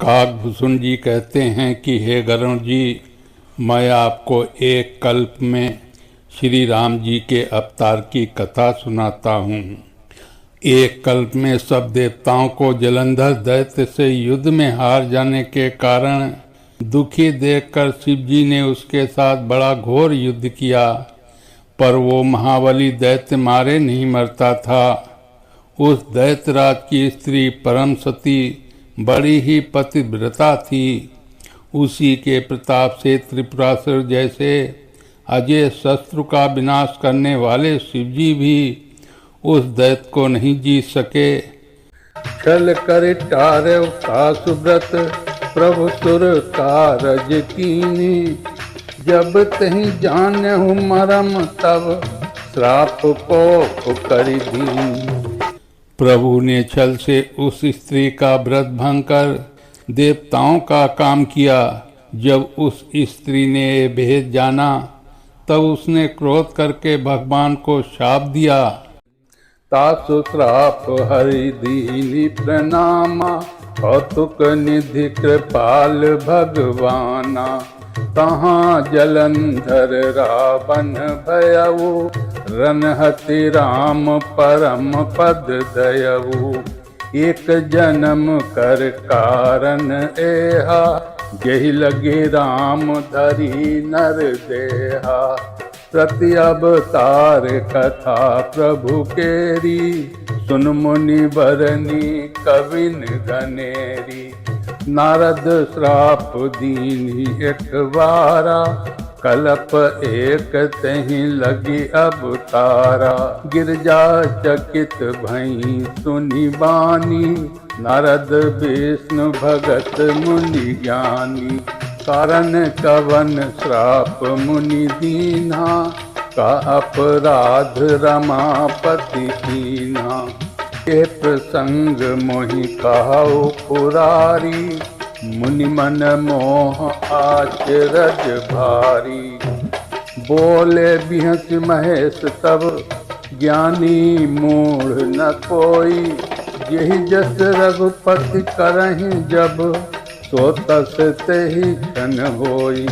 काकभूषण जी कहते हैं कि हे गरुण जी, मैं आपको एक कल्प में श्री राम जी के अवतार की कथा सुनाता हूँ। एक कल्प में सब देवताओं को जलंधर दैत्य से युद्ध में हार जाने के कारण दुखी देखकर शिव जी ने उसके साथ बड़ा घोर युद्ध किया, पर वो महाबली दैत्य मारे नहीं मरता था। उस दैत्यराज की स्त्री परम सती बड़ी ही पतिव्रता थी। उसी के प्रताप से त्रिपुरासुर जैसे अजय शत्रु का विनाश करने वाले शिवजी भी उस दैत्य को नहीं जीत सके। छल कर टारव का सुब्रत प्रभु सुर कारज कीनी, जब तही जानहु मरम तब श्राप को करि दीनी। प्रभु ने छल से उस स्त्री का व्रत भंग कर देवताओं का काम किया। जब उस स्त्री ने भेद जाना तब उसने क्रोध करके भगवान को शाप दिया। तासु श्राप हरि दीनी प्रणामा, कौतुक निधि कृपाल भगवाना। तहाँ जलंधर रावण भयऊ, रनहति राम परम पद दयऊ। एक जन्म कर कारण एहा, यही लगे राम धरी नर देहा। प्रति अवतार कथा प्रभु केरी, सुन मुनि बरनी कविन गनेरी। नारद श्राप दीनी एक बारा, कलप एक तही लगी अवतारा। गिरजा चकित भई सुनि बानी, नारद विष्णु भगत मुनि ज्ञानी। कारण कवन श्राप मुनि दीना, का अपराध रमापति कीना। ये प्रसंग मोहि कहु पुरारी, मुनि मन मोह आचरज भारी। बोले बिहस महेश तब ज्ञानी मूढ़ न कोई, यही जस रघुपति करहि जब, सो तस तेहि क्षण होई।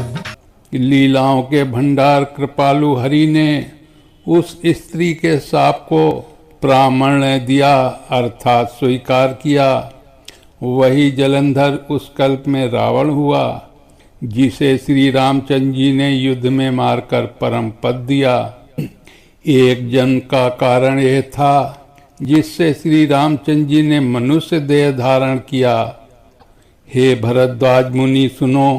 लीलाओं के भंडार कृपालु हरि ने उस स्त्री के शाप को प्रामाण्य दिया, अर्थात स्वीकार किया। वही जलंधर उस कल्प में रावण हुआ, जिसे श्री रामचंद्र जी ने युद्ध में मारकर परम पद दिया। एक जन्म का कारण यह था जिससे श्री रामचंद्र जी ने मनुष्य देह धारण किया। हे भरद्वाज मुनि सुनो,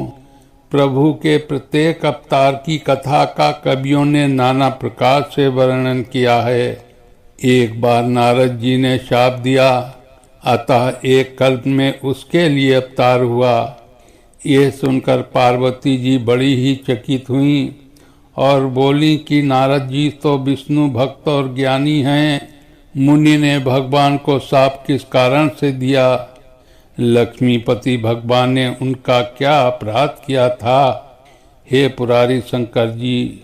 प्रभु के प्रत्येक अवतार की कथा का कवियों ने नाना प्रकार से वर्णन किया है। एक बार नारद जी ने शाप दिया, अतः एक कल्प में उसके लिए अवतार हुआ। यह सुनकर पार्वती जी बड़ी ही चकित हुईं और बोली कि नारद जी तो विष्णु भक्त और ज्ञानी हैं, मुनि ने भगवान को शाप किस कारण से दिया? लक्ष्मीपति भगवान ने उनका क्या अपराध किया था? हे पुरारी शंकर जी,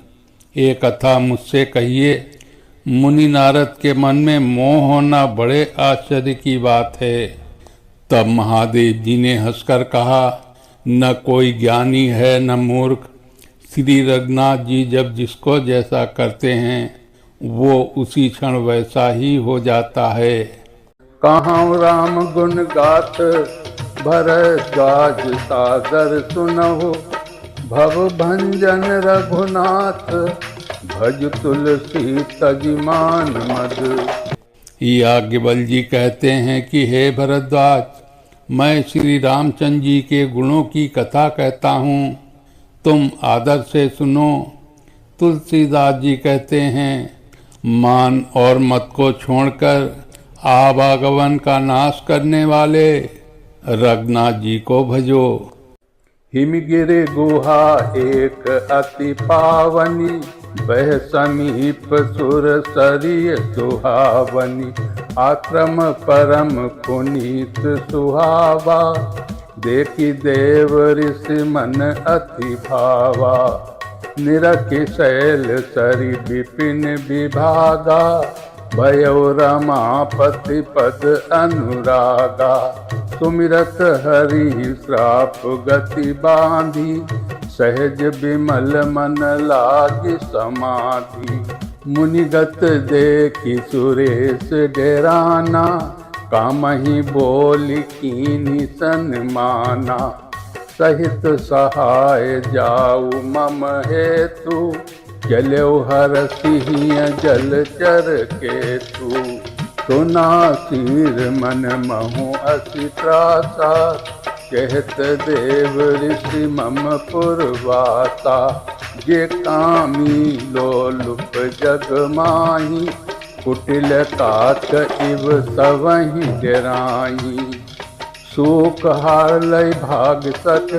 एक कथा मुझसे कहिए। मुनि नारद के मन में मोह होना बड़े आश्चर्य की बात है। तब महादेव जी ने हंसकर कहा, न कोई ज्ञानी है न मूर्ख। श्री रघुनाथ जी जब जिसको जैसा करते हैं वो उसी क्षण वैसा ही हो जाता है। कहाँ राम गुण गात भरद्वाज सागर सुनहु, भव भंजन रघुनाथ भज तुलसी तजिमान मद। याज्ञवल्क्य जी कहते हैं कि हे भरद्वाज, मैं श्री रामचंद्र जी के गुणों की कथा कहता हूँ, तुम आदर से सुनो। तुलसीदास जी कहते हैं, मान और मत को छोड़कर आवागमन का नाश करने वाले रघुनाथ जी को भजो। हिमगिर गुहा एक अति पावनी, वह समीप सुर सरिय सुहावनी। आक्रम परम पुनीत सुहावा, देखी देव ऋषि मन अति भावा। निरखि शैल सरि विपिन विभागा, भयो रमापति पद अनुरागा। सुमिरत हरि श्राप गति बांधी, सहज विमल मन लागी समाधि। मुनिगत देखी सुरेश डेराना, कामहि बोली कीन्ही सन्माना। सहित सहाय जाऊ मम हेतु, चल्यो हरसिहिं जलचर केतु। सुना सिर मन महु अति त्रासा, कहत देव ऋषि मम पुरवासा। जे कामी लोलुप जग माही, कुटिल काक इव सवहि डेराई। शोक हार लय भाग सक,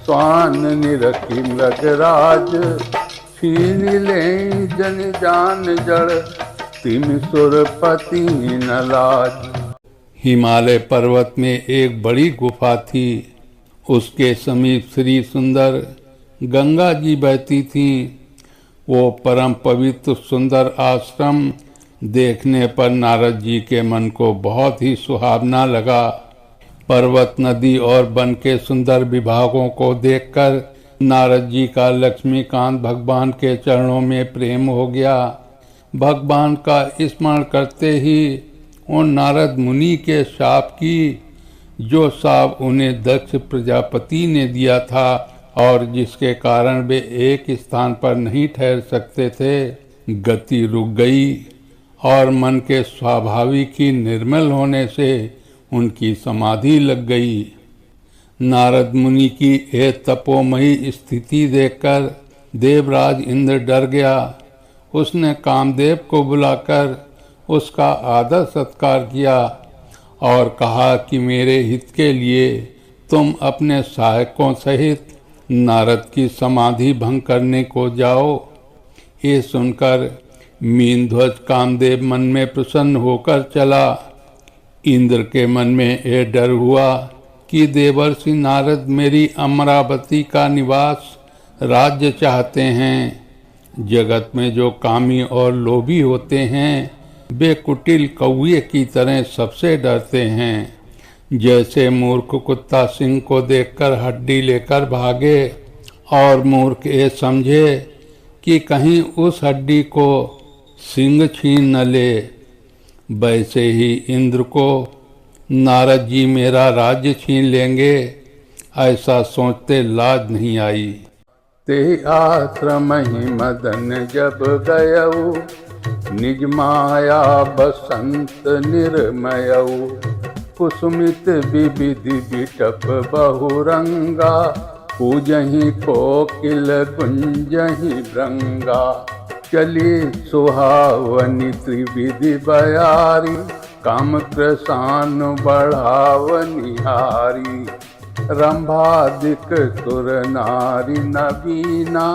स्वान निरखी मृगराज। छीन ले जन जान जड़, तिम सुरपति न लाज। हिमालय पर्वत में एक बड़ी गुफा थी। उसके समीप श्री सुंदर गंगा जी बहती थीं। वो परम पवित्र सुंदर आश्रम देखने पर नारद जी के मन को बहुत ही सुहावना लगा। पर्वत, नदी और वन के सुंदर विभागों को देखकर नारद जी का लक्ष्मीकांत भगवान के चरणों में प्रेम हो गया। भगवान का स्मरण करते ही उन नारद मुनि के शाप की, जो शाप उन्हें दक्ष प्रजापति ने दिया था और जिसके कारण वे एक स्थान पर नहीं ठहर सकते थे, गति रुक गई और मन के स्वाभाविक ही निर्मल होने से उनकी समाधि लग गई। नारद मुनि की ये तपोमयी स्थिति देखकर देवराज इंद्र डर गया। उसने कामदेव को बुलाकर उसका आदर सत्कार किया और कहा कि मेरे हित के लिए तुम अपने सहायकों सहित नारद की समाधि भंग करने को जाओ। ये सुनकर मीनध्वज कामदेव मन में प्रसन्न होकर चला। इंद्र के मन में यह डर हुआ कि देवर्षि नारद मेरी अमरावती का निवास राज्य चाहते हैं। जगत में जो कामी और लोभी होते हैं, वे कुटिल कौवे की तरह सबसे डरते हैं। जैसे मूर्ख कुत्ता सिंह को देखकर हड्डी लेकर भागे और मूर्ख ये समझे कि कहीं उस हड्डी को सिंह छीन न ले, वैसे ही इंद्र को नारद जी मेरा राज्य छीन लेंगे, ऐसा सोचते लाज नहीं आई। ते आश्रम ही मदन जब गयऊ, निज माया बसंत निर्मयऊ। कुसुमित विविधि बिटप बहुरंगा, पूजहि कोकिल गुंजहि भृंगा। चली सुहावनी त्रिविधि बयारी, काम कृसान बढ़ावनिहारी। रंभादिक सुर नारी नवीना,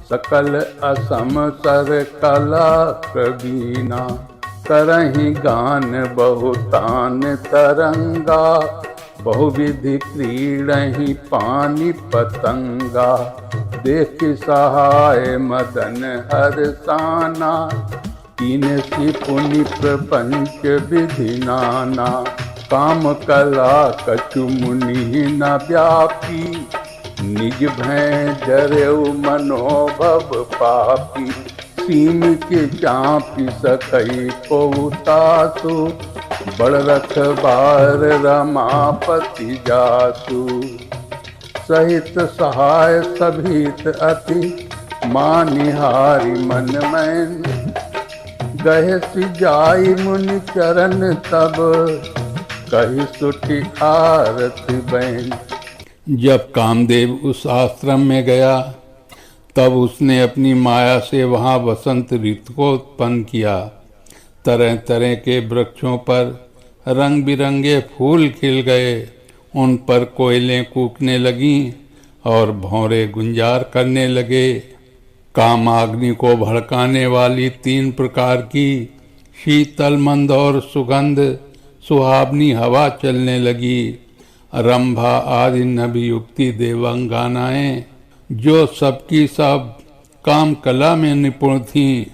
सकल असम सर कला प्रवीणा। करहि गान बहुतान तरंगा, बहुविधि क्रीड़हि पानी पतंगा। देख सहाय मदन हरसाना, कीनहि पुनि प्रपंच विधि नाना। काम कला कछु मुनि न व्यापी, निज भय डरेउ मनोभव पापी। सीम के चापी सकई को तासु, बड़ रखबार रमापति जासु। सहित सहाय सभीत अति, मानिहारी मन मैन। गहे सिजाई मुनि चरण तब, कही सुठी आरती बैन। जब कामदेव उस आश्रम में गया, तब उसने अपनी माया से वहाँ वसंत ऋतु को उत्पन्न किया। तरह तरह के वृक्षों पर रंग बिरंगे फूल खिल गए। उन पर कोयलें कूकने लगीं और भौरे गुंजार करने लगे। कामाग्नि को भड़काने वाली 3 प्रकार की शीतल मंद और सुगंध सुहावनी हवा चलने लगी। रंभा आदि नवयुक्ति देवांगनाएं, जो सबकी सब काम कला में निपुण थीं,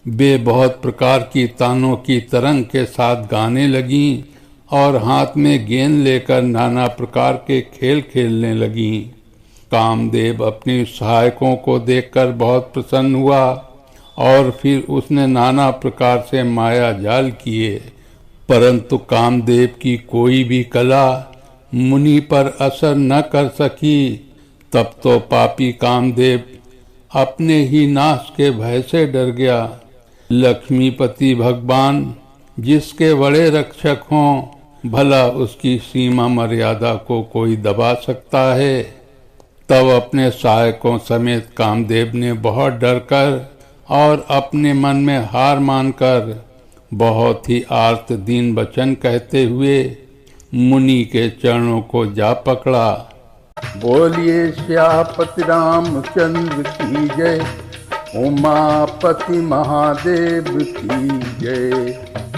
वे बहुत प्रकार की तानों की तरंग के साथ गाने लगीं और हाथ में गेंद लेकर नाना प्रकार के खेल खेलने लगीं। कामदेव अपने सहायकों को देखकर बहुत प्रसन्न हुआ और फिर उसने नाना प्रकार से माया जाल किए, परंतु कामदेव की कोई भी कला मुनि पर असर न कर सकी। तब तो पापी कामदेव अपने ही नाश के भय से डर गया। लक्ष्मीपति भगवान जिसके बड़े रक्षक हों, भला उसकी सीमा मर्यादा को कोई दबा सकता है। तब अपने सहायकों समेत कामदेव ने बहुत डरकर और अपने मन में हार मानकर बहुत ही आर्त दीन वचन कहते हुए मुनि के चरणों को जा पकड़ा। बोलिए श्यापति रामचंद्र की जय, उमापति महादेव की जय।